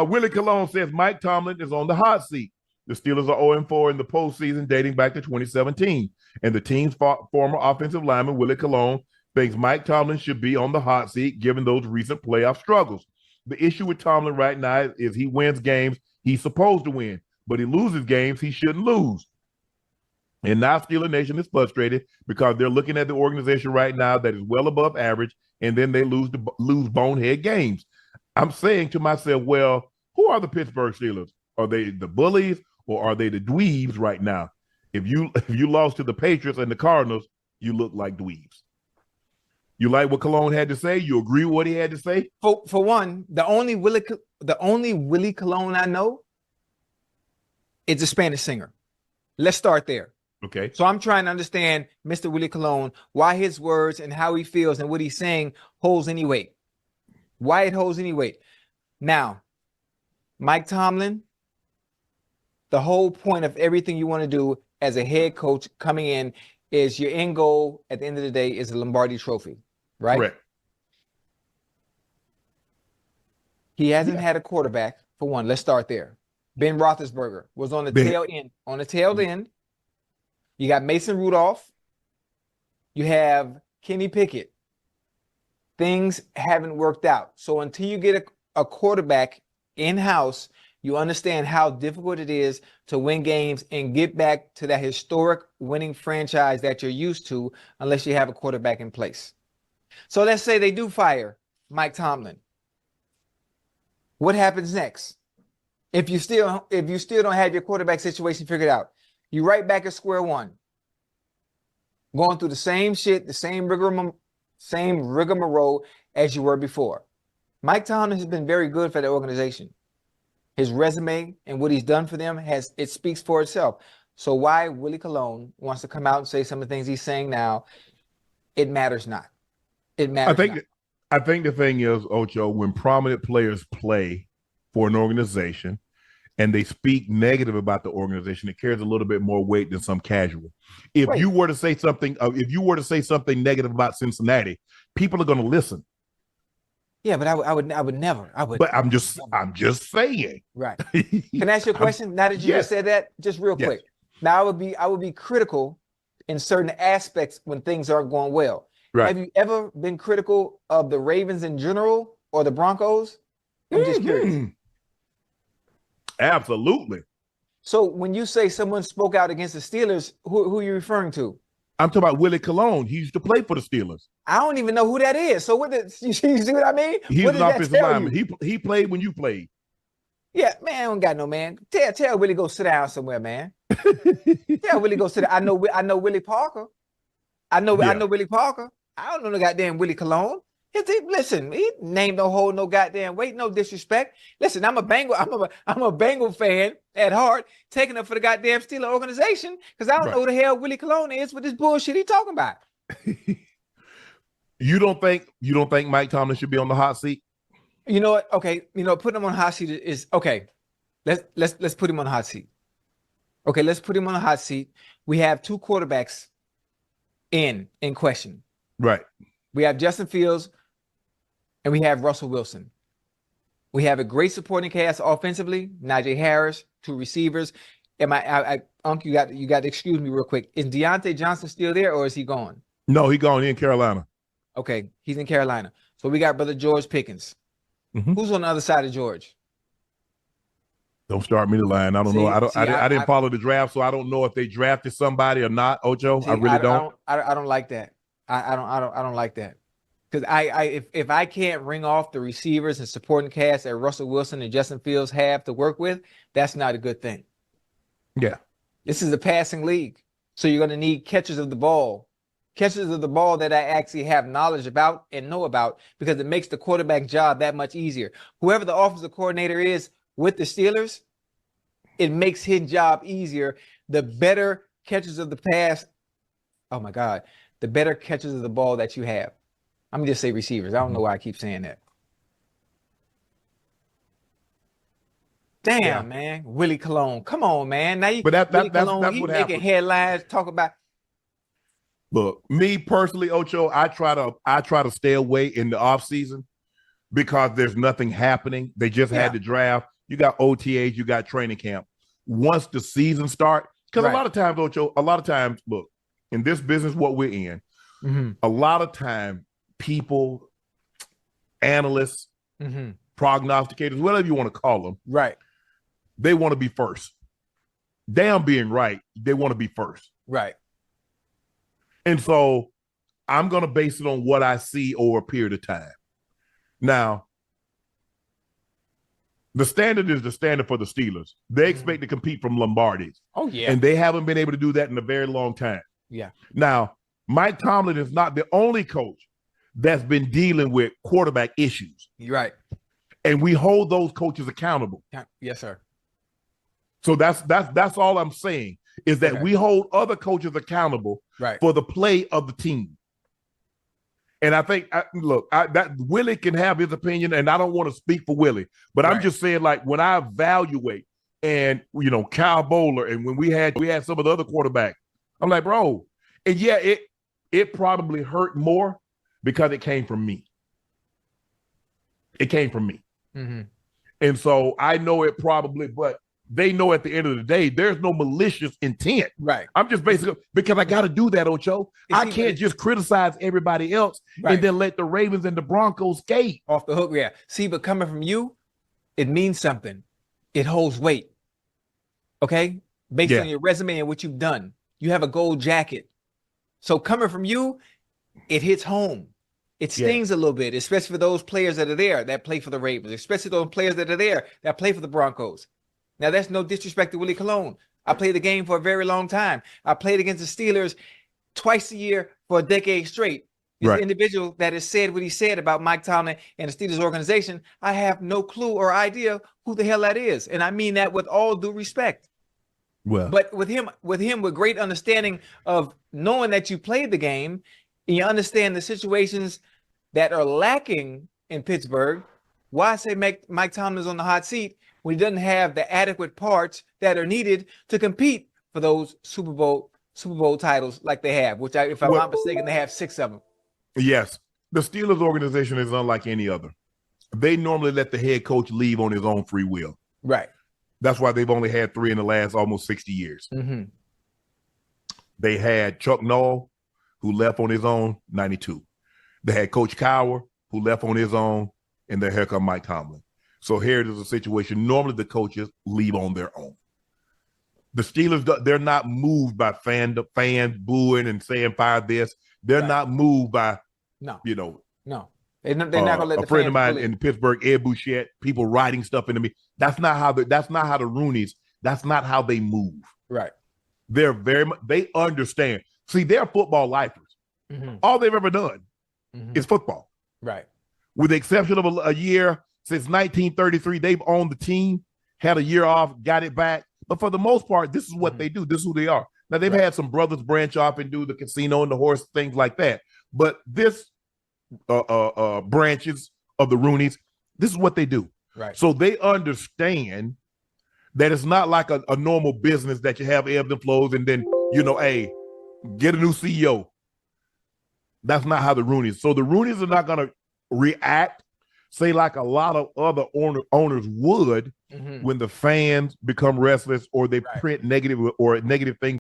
Willie Colon says Mike Tomlin is on the hot seat. The Steelers are 0-4 in the postseason dating back to 2017. And the team's former offensive lineman, Willie Colon, thinks Mike Tomlin should be on the hot seat given those recent playoff struggles. The issue with Tomlin right now is he wins games he's supposed to win, but he loses games he shouldn't lose. And now Steeler Nation is frustrated because they're looking at the organization right now that is well above average, and then they lose bonehead games. I'm saying to myself, well, who are the Pittsburgh Steelers? Are they the bullies or are they the dweebs right now? If you lost to the Patriots and the Cardinals, you look like dweebs. You like what Cologne had to say? You agree with what he had to say? For one, the only Willie Cologne I know is a Spanish singer. Let's start there. Okay. So I'm trying to understand Mr. Willie Cologne, why his words and how he feels and what he's saying holds any weight. Why it holds any weight. Now, Mike Tomlin, the whole point of everything you want to do as a head coach coming in is your end goal at the end of the day is the Lombardi Trophy, right? Correct. He hasn't had a quarterback, for one. Let's start there. Ben Roethlisberger was on the tail end. On the tail end, you got Mason Rudolph. You have Kenny Pickett. Things haven't worked out. So until you get a quarterback in-house, you understand how difficult it is to win games and get back to that historic winning franchise that you're used to unless you have a quarterback in place. So let's say they do fire Mike Tomlin. What happens next? If you still don't have your quarterback situation figured out, you right back at square one. Going through the same shit, the same rigmarole as you were before. Mike Tomlin has been very good for the organization. His resume and what he's done for them it speaks for itself. So why Willie Cologne wants to come out and say some of the things he's saying now, it matters not. It matters not. I think the thing is, Ocho, when prominent players play for an organization and they speak negative about the organization, it carries a little bit more weight than some casual. If you were to say something negative about Cincinnati, people are going to listen. Yeah, but I would never. But I'm just saying. Right. Can I ask you a question? Now that you just said that, just real quick. Now I would be critical in certain aspects when things aren't going well. Right. Have you ever been critical of the Ravens in general or the Broncos? I'm just curious. Absolutely. So when you say someone spoke out against the Steelers, who are you referring to? I'm talking about Willie Cologne. He used to play for the Steelers. I don't even know who that is. So you see what I mean? He was an offensive lineman. He played when you played. Yeah, man, I don't got no man. Tell Willie go sit down somewhere, man. Tell Willie go sit down. I know Willie Parker. I know Willie Parker. I don't know no goddamn Willie Cologne. Listen, he named no hold no goddamn weight, no disrespect. Listen, I'm a Bengal fan at heart, taking up for the goddamn Steeler organization because I don't know who the hell Willie Cologne is with this bullshit he talking about. You don't think Mike Tomlin should be on the hot seat? You know what? Okay, putting him on the hot seat is okay. Let's put him on the hot seat. Okay, let's put him on the hot seat. We have two quarterbacks in question. Right. We have Justin Fields and we have Russell Wilson. We have a great supporting cast offensively. Najee Harris, two receivers. Unc, you got to excuse me real quick. Is Deontay Johnson still there or is he gone? No, he gone. He in Carolina. Okay, he's in Carolina. So we got brother George Pickens. Mm-hmm. Who's on the other side of George? Don't start me to line. I don't know. I didn't follow the draft, so I don't know if they drafted somebody or not. Ocho, I really don't. I don't like that. I don't like that. Because if I can't ring off the receivers and supporting cast that Russell Wilson and Justin Fields have to work with, that's not a good thing. Yeah. This is a passing league. So you're going to need catchers of the ball. Catchers of the ball that I actually have knowledge about and know about, because it makes the quarterback job that much easier. Whoever the offensive coordinator is with the Steelers, it makes his job easier. The better catchers of the pass, oh my God, the better catchers of the ball that you have. I'm going to just say receivers. I don't know why I keep saying that. Damn, man. Willie Cologne. Come on, man. Now that's what making happened. Headlines, talk about. Look, me personally, Ocho, I try to stay away in the off season because there's nothing happening. They just had the draft. You got OTAs, you got training camp. Once the season starts, because a lot of times, Ocho, look, in this business, what we're in, a lot of time, people, analysts, prognosticators, whatever you want to call them, they want to be first. Damn being right, they want to be first. And so I'm going to base it on what I see over a period of time. Now, the standard is the standard for the Steelers. They expect to compete from Lombardi's. Oh, yeah. And they haven't been able to do that in a very long time. Yeah. Now, Mike Tomlin is not the only coach that's been dealing with quarterback issues. Right. And we hold those coaches accountable. Yes, sir. So that's all I'm saying, is that we hold other coaches accountable for the play of the team. And I think, that Willie can have his opinion, and I don't want to speak for Willie, but I'm just saying, like, when I evaluate, and Kyle Bowler, and when we had some of the other quarterbacks, I'm like, bro, and yeah, it probably hurt more because it came from me. It came from me, and so I know it probably, but they know at the end of the day, there's no malicious intent. Right. I'm just basically, because I got to do that, Ocho. I can't just criticize everybody else and then let the Ravens and the Broncos skate off the hook. Yeah. See, but coming from you, it means something. It holds weight. Okay. Based on your resume and what you've done, you have a gold jacket. So coming from you, it hits home. It stings a little bit, especially for those players that are there that play for the Ravens, especially those players that are there that play for the Broncos. Now, that's no disrespect to Willie Colon. I played the game for a very long time. I played against the Steelers twice a year for a decade straight. This individual that has said what he said about Mike Tomlin and the Steelers organization, I have no clue or idea who the hell that is. And I mean that with all due respect. Well, but with great understanding of knowing that you played the game and you understand the situations that are lacking in Pittsburgh, why I say Mike Tomlin is on the hot seat when he doesn't have the adequate parts that are needed to compete for those Super Bowl titles like they have, which if I'm not mistaken, they have 6 of them. Yes. The Steelers organization is unlike any other. They normally let the head coach leave on his own free will. Right. That's why they've only had 3 in the last almost 60 years. They had Chuck Noll, who left on his own, 92. They had Coach Cowher, who left on his own, and then here come Mike Tomlin. So here it is a situation. Normally the coaches leave on their own. The Steelers, they're not moved by fans booing and saying fire this. They're not moved by, no. They're not going to let a friend of mine in Pittsburgh, Ed Bouchette, people writing stuff into me. That's not how the Rooneys, that's not how they move. Right. They understand. See, they're football lifers. All they've ever done is football. Right. With the exception of a year since 1933, they've owned the team, had a year off, got it back. But for the most part, this is what they do. This is who they are. Now, they've had some brothers branch off and do the casino and the horse, things like that. But this branches of the Rooneys, this is what they do. Right. So they understand that it's not like a normal business that you have ebbs and flows and then, hey, get a new CEO. That's not how the Rooneys. So the Rooneys are not going to react, say like a lot of other owners would when the fans become restless or they print negative things